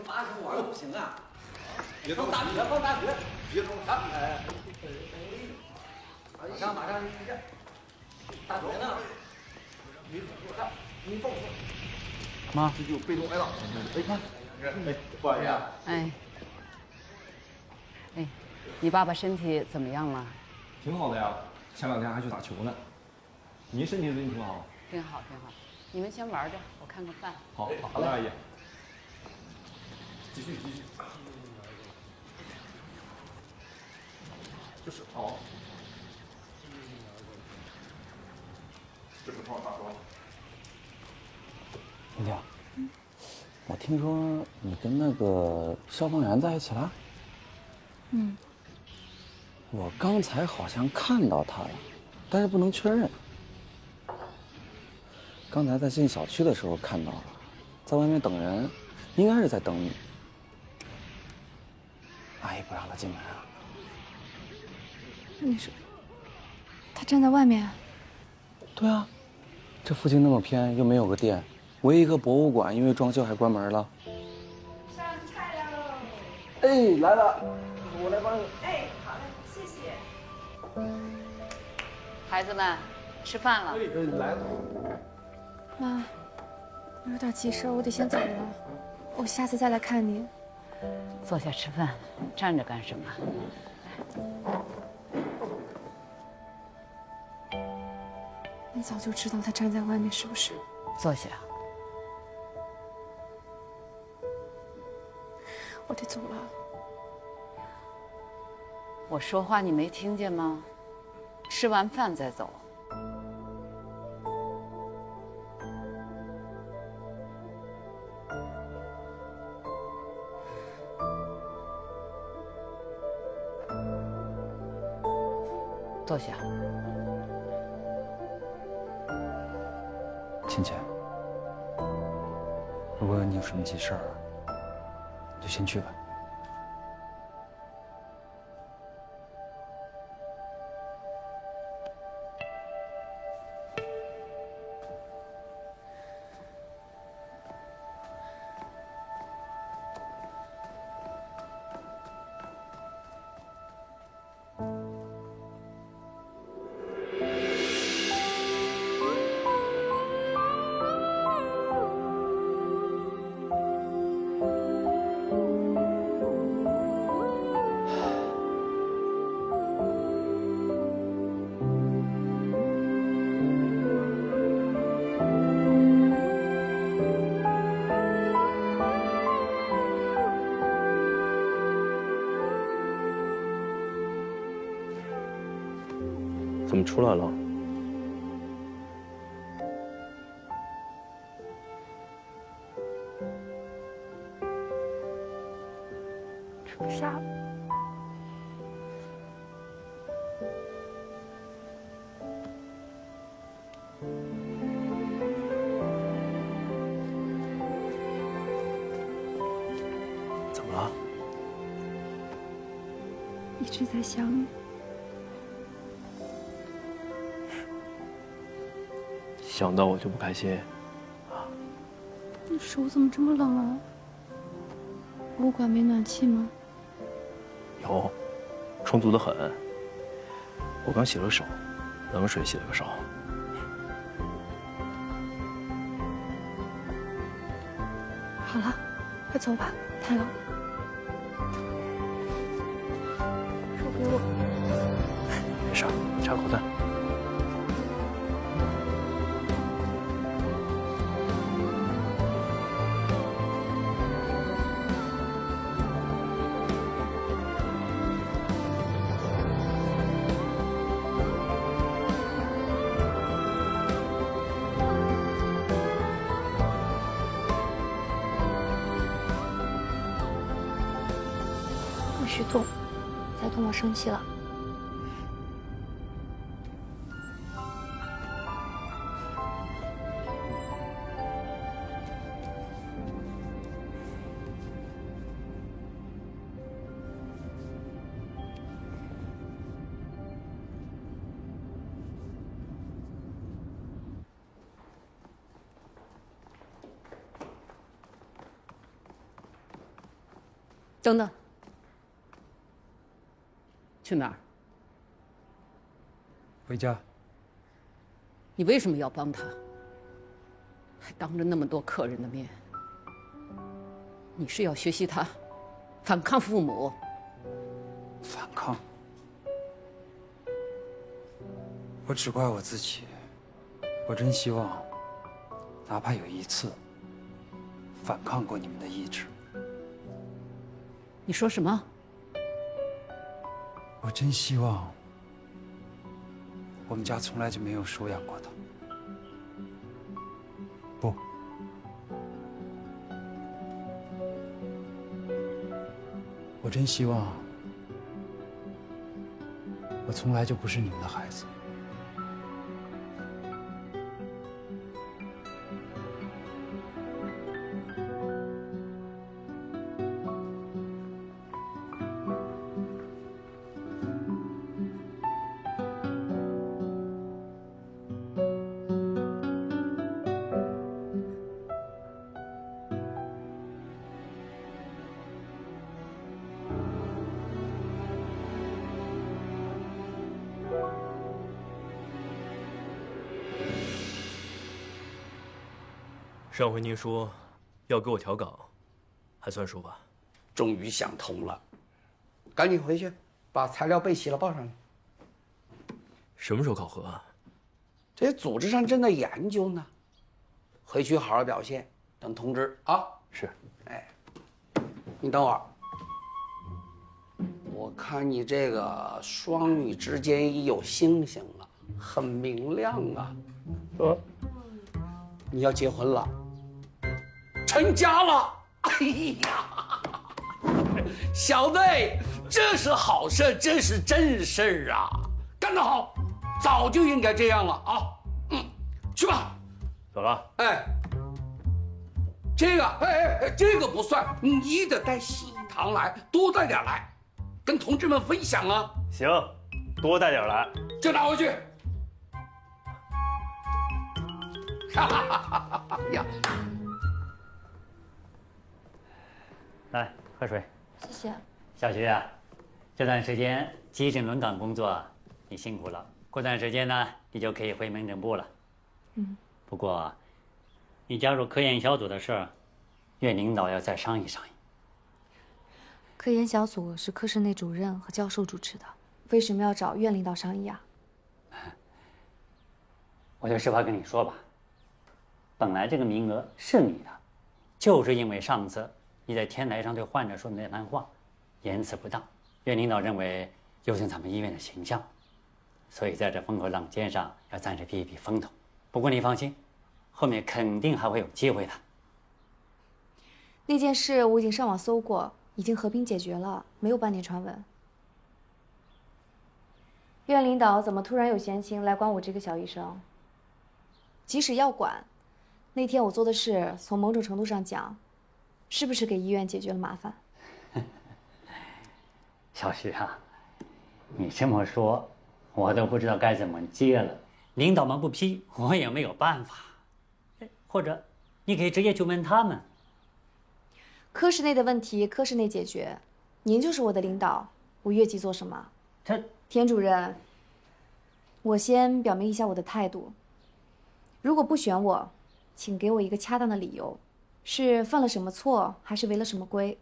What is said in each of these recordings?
发生玩的不行啊！别动，放大绝，放大绝！别动，哎，马上一下，大绝呢？你放手。妈，这就被动挨打。哎，看，哎，不好意思啊。哎，你爸爸身体怎么样了？挺好的呀，前2天还去打球呢。您身体最近挺好？挺好，挺好。你们先玩着，我看看饭。好，好的，阿姨。继续。这是好。这是泡大庄。丽丽，我听说你跟那个消防员在一起了？嗯。我刚才好像看到他了，但是不能确认。刚才在进小区的时候看到了，在外面等人，应该是在等你。阿姨不让他进门啊。你说，他站在外面？对啊，这附近那么偏，又没有个店，唯一一个博物馆因为装修还关门了。上菜喽！哎，来了，我来帮你。哎，好嘞，谢谢。孩子们，吃饭了。来了。妈，我有点急事，我得先走了。我下次再来看你。坐下吃饭，站着干什么？你早就知道他站在外面是不是？坐下。我得走了。我说话你没听见吗？吃完饭再走。坐下。倩倩，如果你有什么急事儿，你就先去吧。怎么出来了？出啥了？怎么了？一直在想你。想到我就不开心。你手怎么这么冷啊？博物馆没暖气吗？有，充足的很。我刚洗了手，冷水洗了个手。好了，快走吧，太冷了。手给我。没事，插口袋。不许动，再动我生气了。等等，去哪儿？回家。你为什么要帮他？还当着那么多客人的面，你是要学习他反抗父母？反抗？我只怪我自己。我真希望，哪怕有一次反抗过你们的意志。你说什么？我真希望，我们家从来就没有收养过他。不，我真希望，我从来就不是你们的孩子。上回您说要给我调稿，还算数吧？终于想通了，赶紧回去把材料备齐了报上来。什么时候考核啊？这组织上正在研究呢，回去好好表现，等通知啊。是。哎，你等会儿，我看你这个双语之间已有星星了，很明亮啊。你要结婚了，成家了。哎呀，小子，这是好事，这是正事儿啊！干得好，早就应该这样了啊！去吧。走了。哎，这个，这个不算，你得带喜糖来，多带点来，跟同志们分享啊。行，多带点来。就拿回去。哈哈哈哈呀！来喝水。谢谢。小徐啊，这段时间急诊轮岗工作你辛苦了，过段时间呢，你就可以回门诊部了。不过，你加入科研小组的事儿，院领导要再商议商议。科研小组是科室内主任和教授主持的，为什么要找院领导商议啊？我就实话跟你说吧，本来这个名额是你的，就是因为上次你在天台上对患者说的那番话，言辞不当，院领导认为有损咱们医院的形象，所以在这风口浪尖上要暂时避一避风头。不过你放心，后面肯定还会有机会的。那件事我已经上网搜过，已经和平解决了，没有半点传闻。院领导怎么突然有闲情来管我这个小医生？即使要管，那天我做的事，从某种程度上讲，是不是给医院解决了麻烦？小徐啊，你这么说，我都不知道该怎么接了。领导们不批，我也没有办法。或者，你可以直接去问他们。科室内的问题，科室内解决。您就是我的领导，我越级做什么？田主任，我先表明一下我的态度。如果不选我，请给我一个恰当的理由，是犯了什么错，还是违了什么规？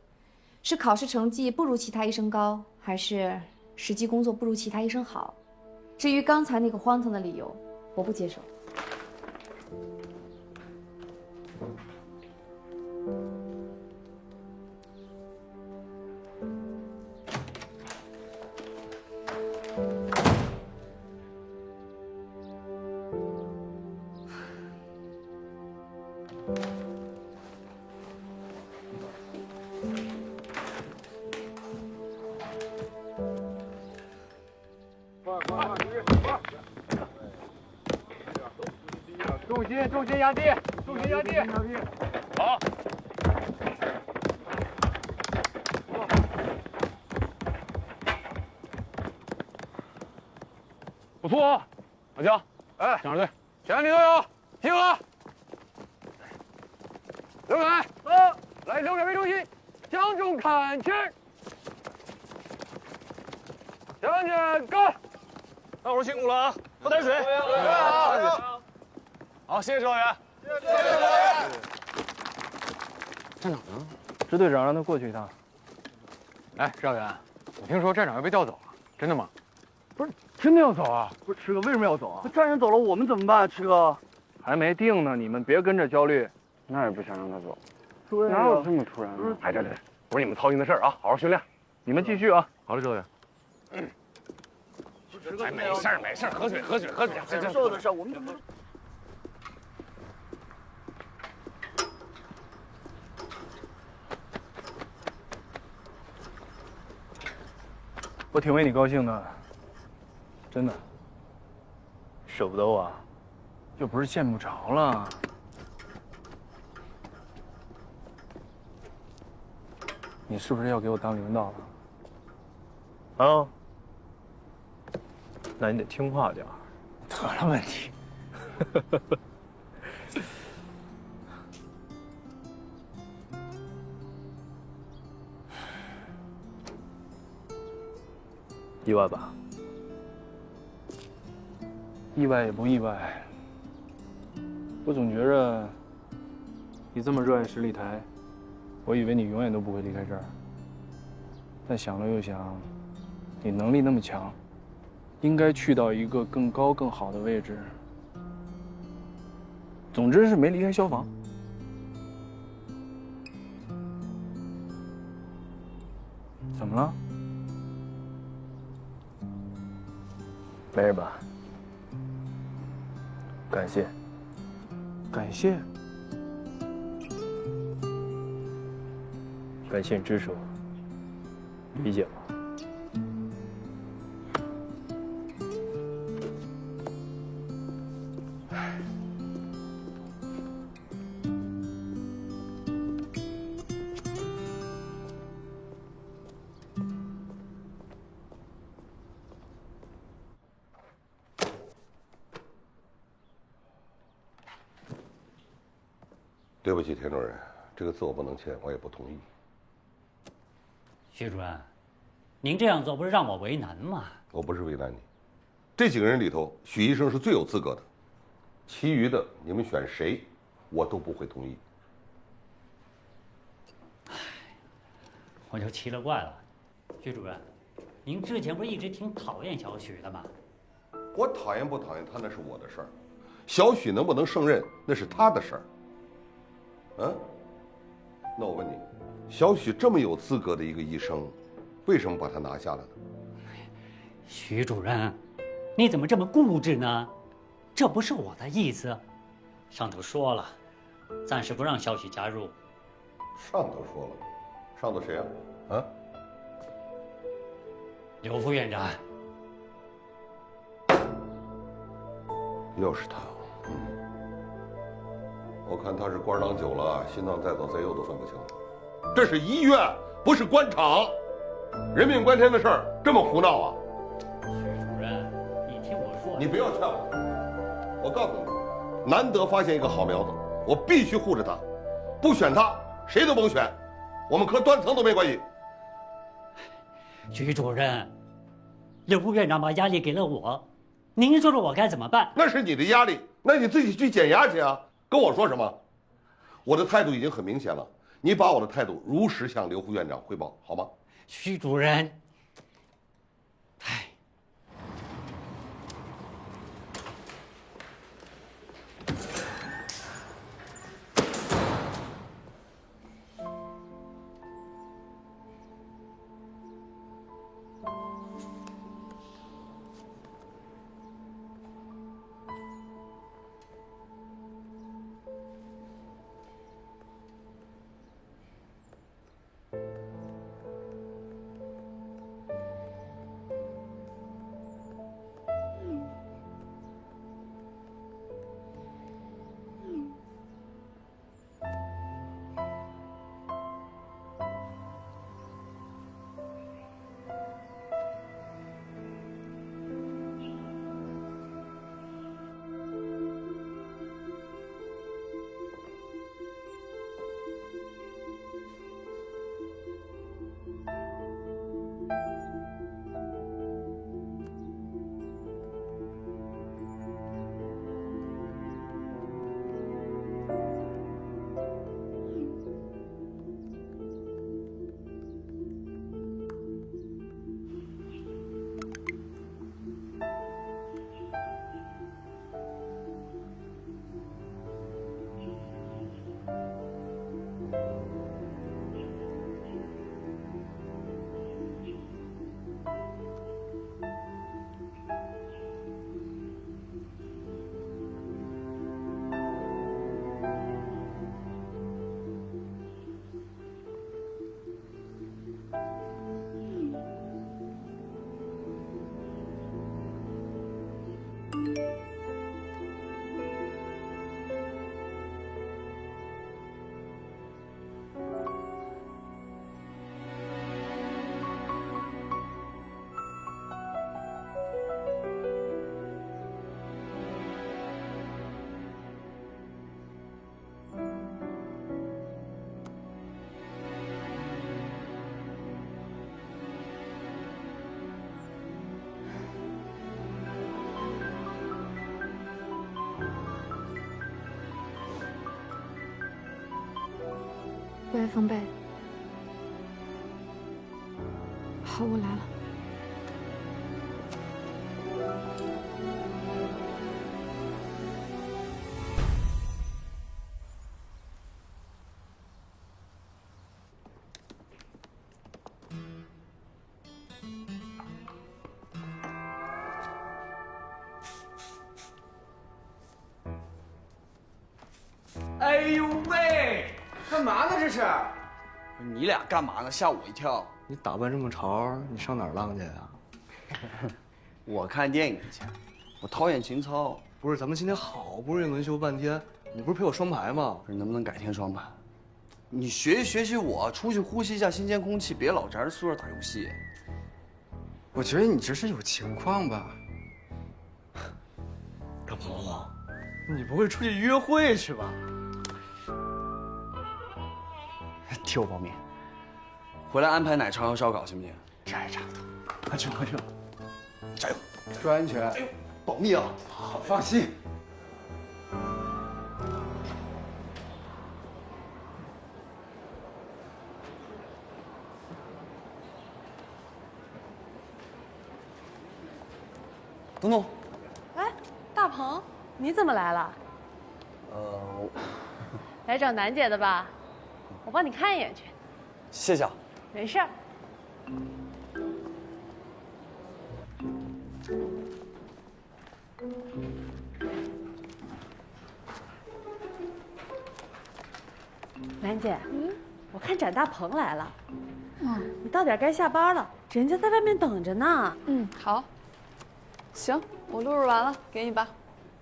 是考试成绩不如其他医生高，还是实际工作不如其他医生好？至于刚才那个荒唐的理由，我不接受。重心压地，重心压地，好。不错啊，老姜，哎，检查队，全体都有，集合。刘凯，来，刘凯为中心，集向中看齐，向前干！大伙儿辛苦了啊！喝点水。好，谢谢指导员。站长呢？支队长让他过去一趟。哎，指导员，我听说站长要被调走了，真的吗？不是真的要走啊？不是池哥，为什么要走啊？站长走了，我们怎么办？池哥还没定呢，你们别跟着焦虑。那也不想让他走。对哪有这么突然的？哎，对，不是你们操心的事儿啊，好好训练。你们继续啊。好嘞，指导员。哎，没事儿，没事儿，喝水，喝水，喝水。承受的事儿，我们怎么？我挺为你高兴的，真的。舍不得我啊？又不是见不着了。你是不是要给我当领导了？啊？那你得听话点儿。得了吧你。意外吧？意外也不意外。我总觉着你这么热爱十里台，我以为你永远都不会离开这儿。但想了又想，你能力那么强，应该去到一个更高更好的位置。总之是没离开消防。怎么了？没事吧？感谢。感谢。感谢你支持我，理解我。对不起，田主任，这个字我不能签，我也不同意。徐主任，您这样做不是让我为难吗？我不是为难你，这几个人里头，许医生是最有资格的，其余的你们选谁，我都不会同意。我就奇了怪了，徐主任，您之前不是一直挺讨厌小许的吗？我讨厌不讨厌他那是我的事儿，小许能不能胜任那是他的事儿。那我问你，小许这么有资格的一个医生，为什么把他拿下了呢？徐主任，你怎么这么固执呢？这不是我的意思。上头说了，暂时不让小许加入。上头说了，上头谁啊？啊？刘副院长。又是他。我看他是官当久了，心脏在左在右都分不清。这是医院，不是官场，人命关天的事儿，这么胡闹啊！徐主任，你听我说。你不要劝我，我告诉你，难得发现一个好苗子，我必须护着他，不选他，谁都甭选，我们科断层都没关系。徐主任，刘副院长把压力给了我，您说说我该怎么办？那是你的压力，那你自己去减压去啊！跟我说什么？我的态度已经很明显了，你把我的态度如实向刘副院长汇报，好吗？徐主任，喂，冯贝。好，我来了。哎呦喂，干嘛呢这是？你俩干嘛呢？吓我一跳！你打扮这么潮，你上哪儿浪去呀？我看电影去，我陶冶情操。不是，咱们今天好不容易轮休半天，你不是陪我双排吗？不是，能不能改天双排？你学习我，出去呼吸一下新鲜空气，别老宅在宿舍打游戏。我觉得你这是有情况吧？大鹏，你不会出去约会去吧？替我保密，回来安排奶肠和烧烤行不行？这还差不多，快去快去，加油，注意安全，保密啊！好，放心。东东，哎，大鹏，你怎么来了？来找楠姐的吧？我帮你看一眼去。谢谢啊。没事儿。楠姐，我看展大鹏来了。你到点该下班了，人家在外面等着呢。好。行，我录入完了，给你吧。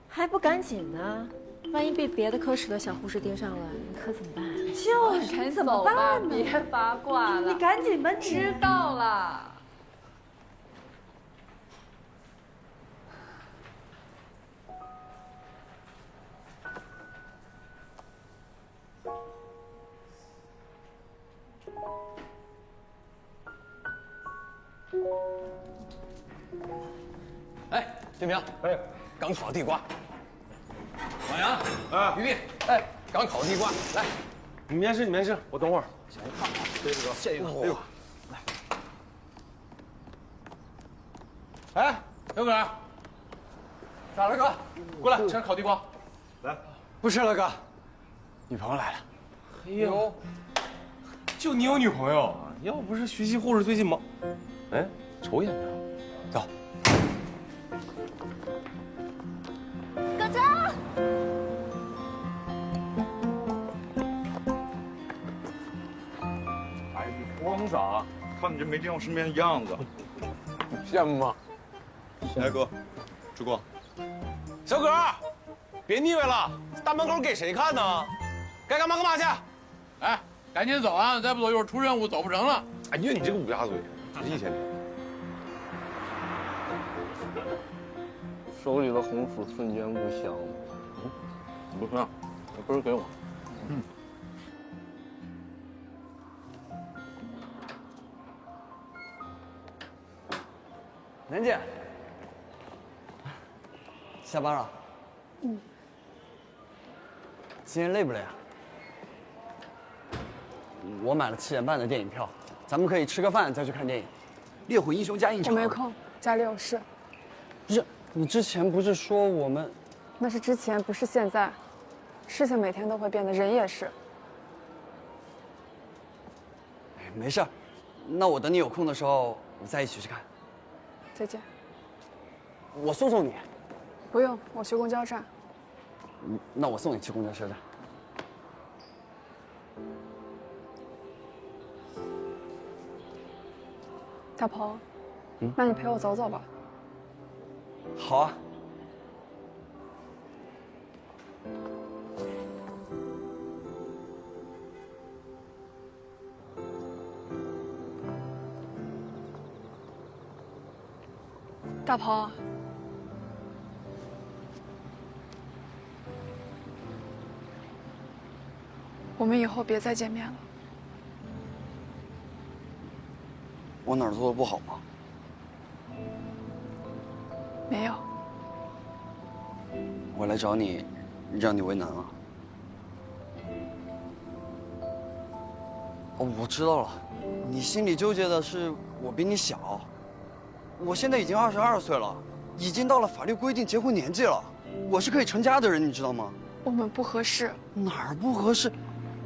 还不赶紧呢？万一被别的科室的小护士盯上了，你可怎么办？就是怎么办呢？别八卦了。你赶紧吧，你知道了。哎，丁平，哎，刚烤的地瓜。王阳，啊，于斌，哎，刚烤的地瓜，来，你没事，你没事，我等会儿。谢谢哥。哎呦，来。哎，刘哥，咋了哥？过来吃烤地瓜。来，不吃了，哥，女朋友来了。哎呦，就你有女朋友？要不是学习护士最近忙，哎，瞅一眼他。走。葛章。哎，你慌啥？看你这没见我身边的样子，羡慕吗？来哥，志光，小葛，别腻歪了，大门口给谁看呢？该干嘛干嘛去。哎，赶紧走啊！再不走一会儿出任务走不成了。哎呀，你这个乌鸦嘴，仔细些。手里的红薯瞬间不香。不香，根儿给我。楠姐，下班了。今天累不累啊？我买了7点半的电影票，咱们可以吃个饭再去看电影，《烈火英雄加映场》。我没空，家里有事。不是，你之前不是说我们？那是之前，不是现在。事情每天都会变的，人也是。没事儿，那我等你有空的时候，我再一起去看。再见。我送送你。不用，我去公交站。那我送你去公交车站。大鹏，那你陪我走走吧。好啊。大鹏，我们以后别再见面了。我哪儿做的不好吗？没有。我来找你，让你为难了。哦，我知道了，你心里纠结的是我比你小。我现在已经22岁了，已经到了法律规定结婚年纪了，我是可以成家的人，你知道吗？我们不合适。哪儿不合适？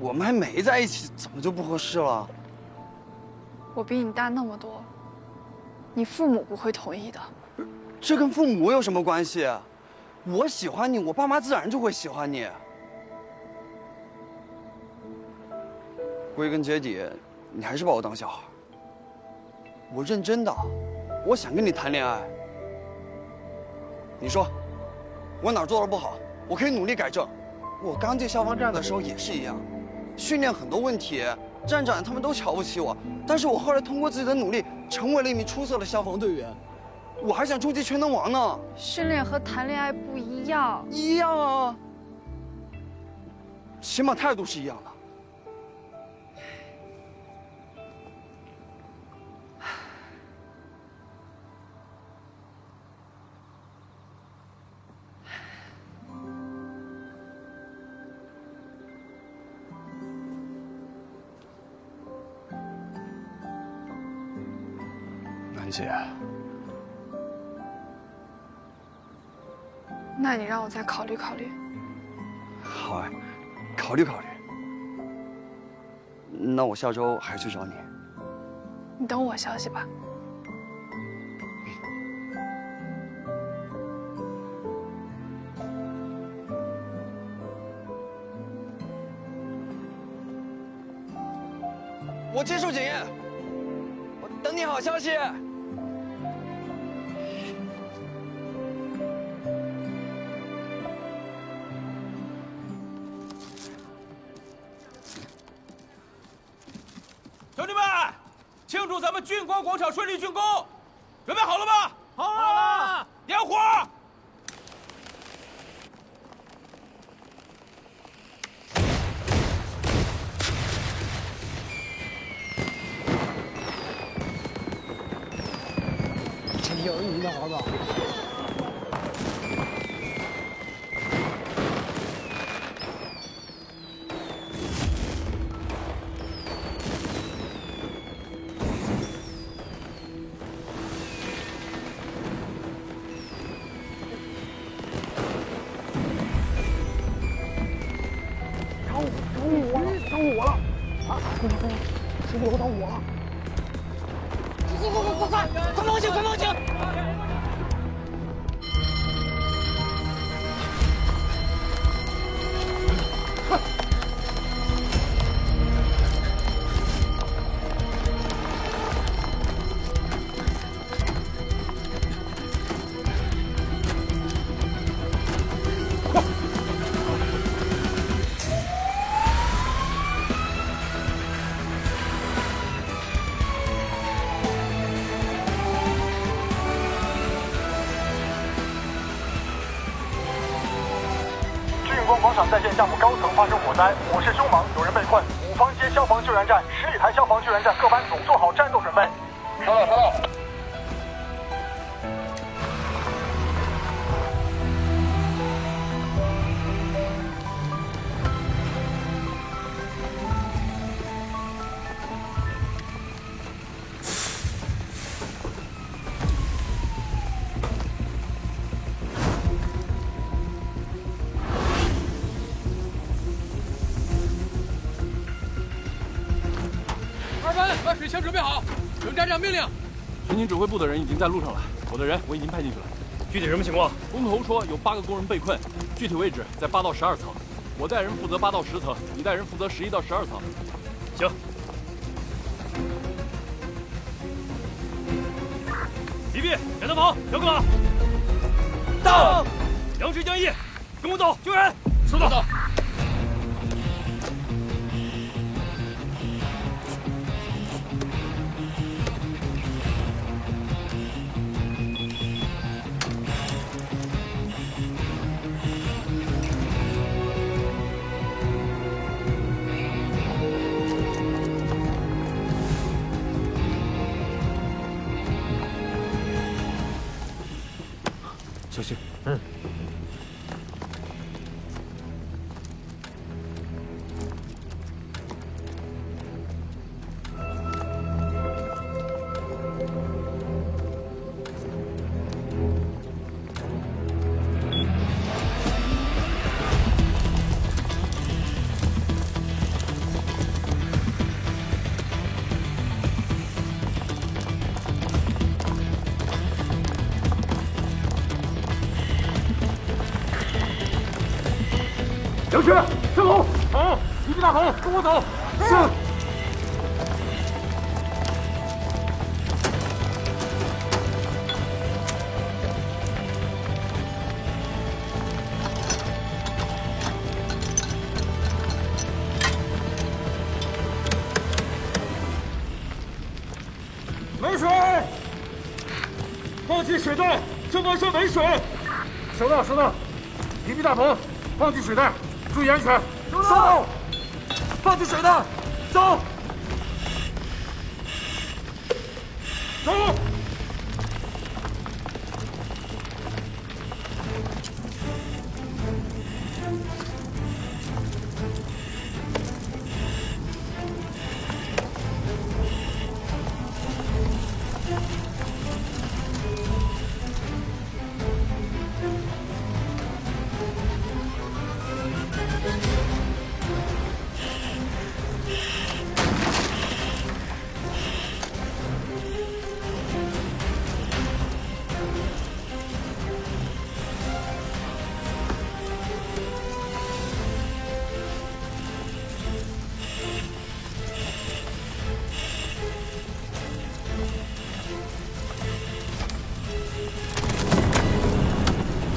我们还没在一起，怎么就不合适了？我比你大那么多，你父母不会同意的。这跟父母有什么关系？我喜欢你，我爸妈自然就会喜欢你。归根结底，你还是把我当小孩。我认真的，我想跟你谈恋爱。你说，我哪儿做的不好？我可以努力改正。我刚进消防站的时候也是一样，训练很多问题，站长他们都瞧不起我。但是我后来通过自己的努力，成为了一名出色的消防队员。我还想冲击全能王呢。训练和谈恋爱不一样。一样啊，起码态度是一样的。楠姐，那你让我再考虑考虑。好啊，考虑考虑。那我下周还去找你。你等我消息吧。我接受检验，我等你好消息。兄弟们，庆祝咱们军光广场顺利竣工，准备好了吗？好了，点火！这有你的儿子。找我了！啊，快快快，师傅，找我了！快报警！快报警！广场在线项目高层发生火灾，火势凶猛，有人被困。五方街消防救援站、十里台消防救援站各班总做好战斗准备。收到，收到。把水枪准备好，等站长命令。巡警指挥部的人已经在路上了，我的人我已经派进去了。具体什么情况？工头说有8个工人被困，具体位置在8到12层。我带人负责8到10层，你带人负责11到12层。行。一臂，检测房，姚哥。到。杨直江一，跟我走，救人。收到。小心。去，上楼。好，一级大棚，跟我走。是。没水，放弃水袋，正方向没水。收到，收到。一级大棚，放弃水袋，注意安全。收到。放弃水袋，走。走。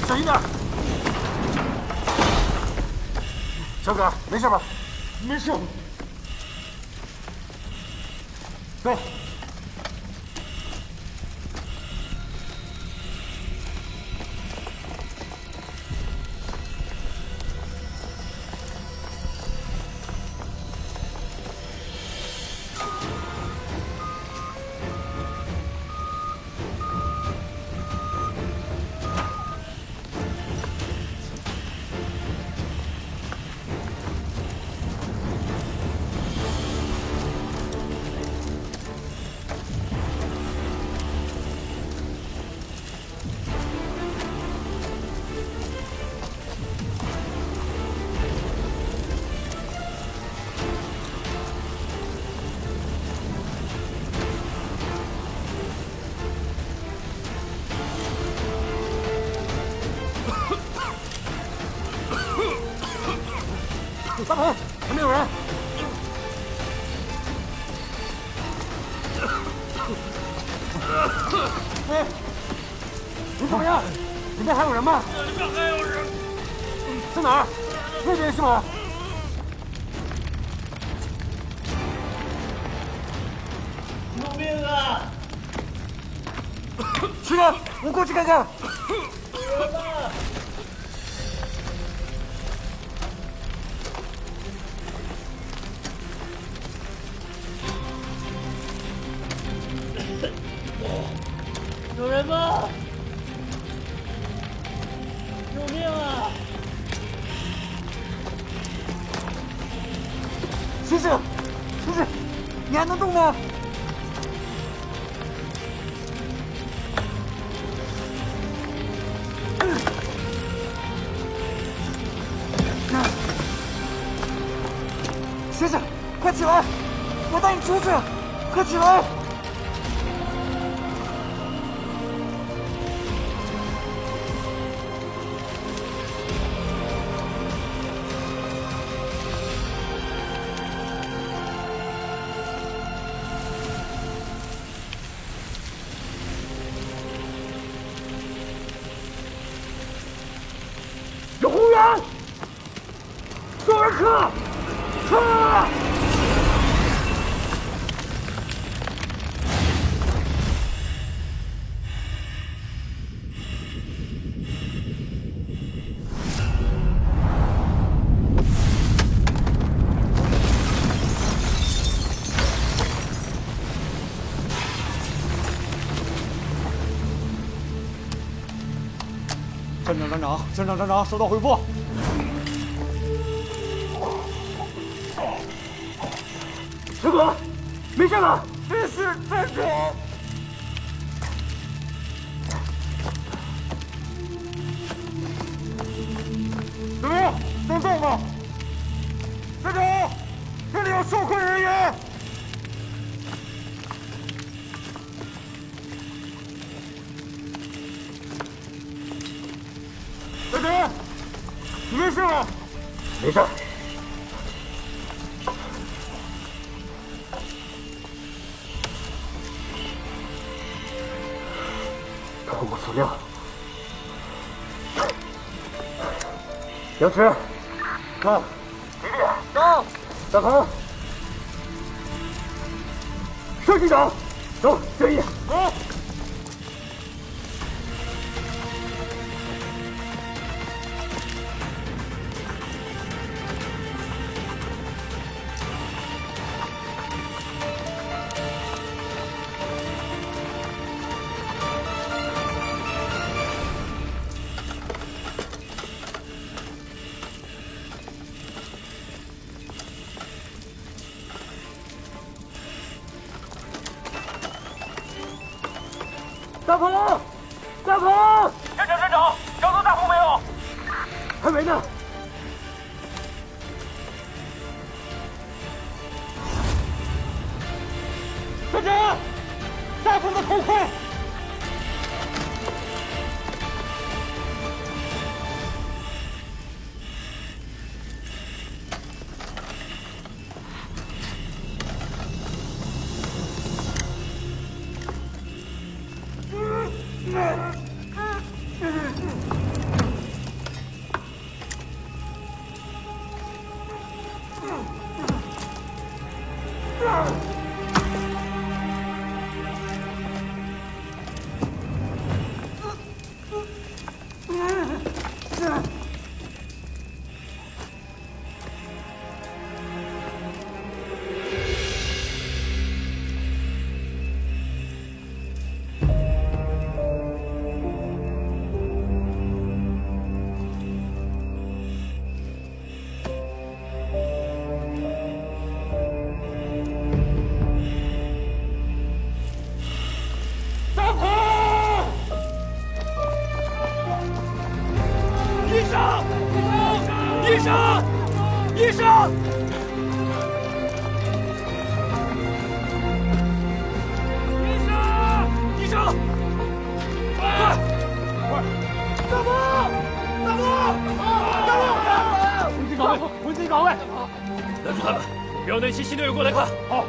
小心点！小葛，没事吧？没事。走。大鹏，还没有人。哎，你怎么样？里面还有人吗？里面还有人。在哪儿？那边是吗？救命啊！去吧，我过去看看。有人吗？有人吗？救命啊！先生，先生，你还能动吗？先生，快起来！我带你出去，快起来！有红源！有人克！克！站长，收到回复。小葛，没事吧？没事，站长。怎么样？能动吗？站长，这里有受困人员。站长，你没事吧？没没事。出乎所料。杨池，到，弟弟，到，大鹏，设计长，走，这一，走。大鹏，大鹏！站长，找到大鹏没有？还没呢。站长，大鹏的头盔！医生！医生！快！大鹏！回自己岗位！拦住他们，别让那些新队员过来看。好，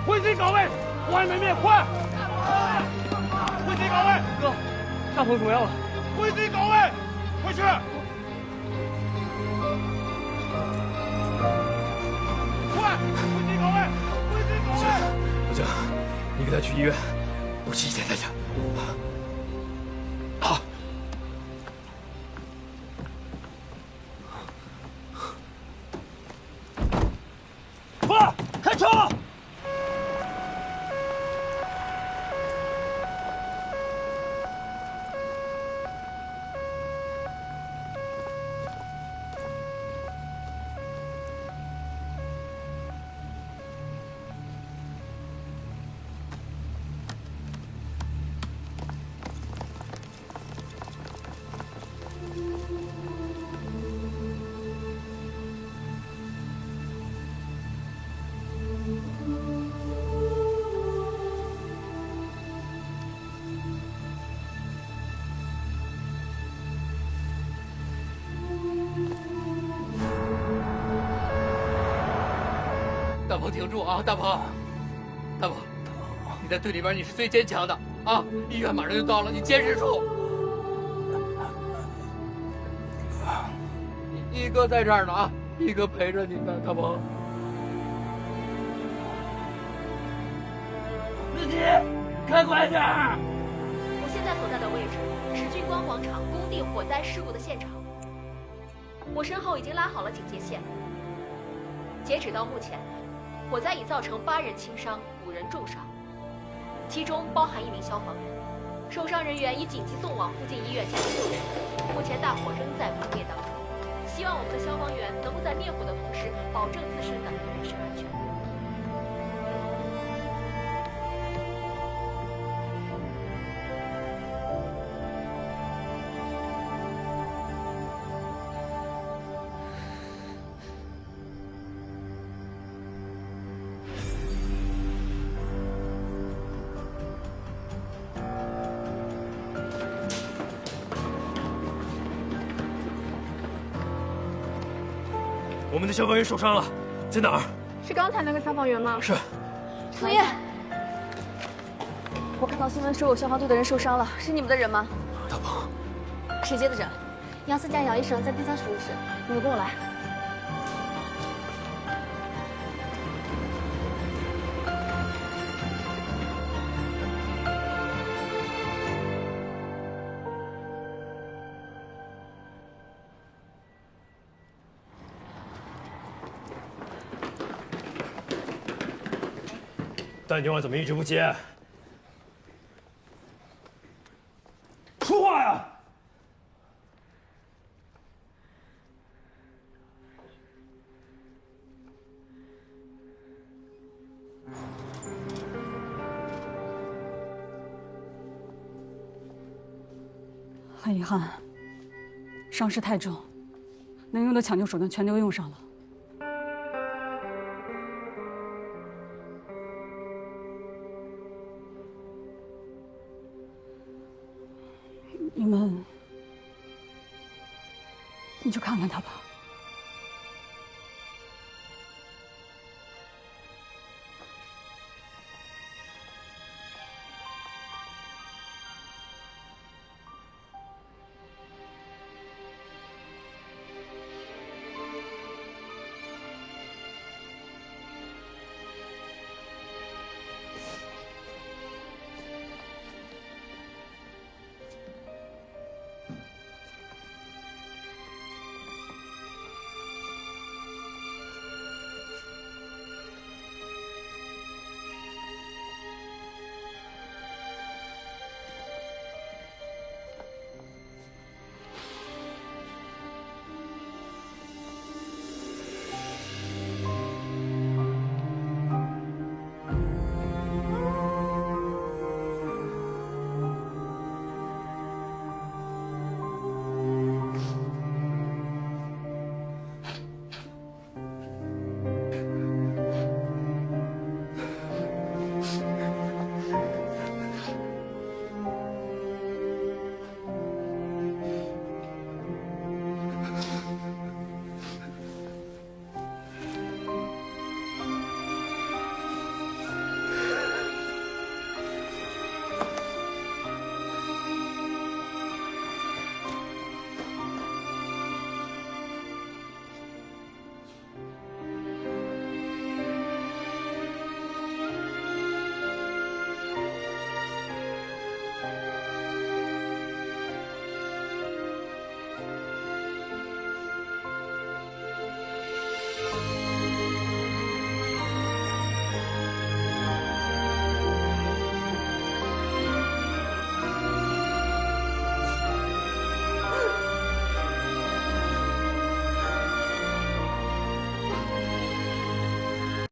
回自己岗位，火还没灭，快！回自己岗位！哥，大鹏怎么样了？回自己岗位，回去！快，回自己岗位！回自己岗位！不行，你跟他去医院，我去一天再讲。好。快，开车！大鹏，挺住啊！大鹏，你在队里边你是最坚强的啊！医院马上就到了，你坚持住。一哥在这儿呢啊！一哥陪着你呢，大鹏。司机，开快点儿！我现在所在的位置是军光广场工地火灾事故的现场，我身后已经拉好了警戒线。截止到目前，火灾已造成8人轻伤，5人重伤，其中包含1名消防员。受伤人员已紧急送往附近医院进行救治。目前大火仍在扑灭当中，希望我们的消防员能够在灭火的同时，保证自身的人身安全。我们的消防员受伤了，在哪儿？是刚才那个消防员吗？是。苏叶，我看到新闻说有消防队的人受伤了，是你们的人吗？大鹏，谁接的诊？杨思佳、姚医生在第3手术室，你们跟我来。打你电话怎么一直不接？说话呀！很遗憾，伤势太重，能用的抢救手段全都用上了。你去看看他吧。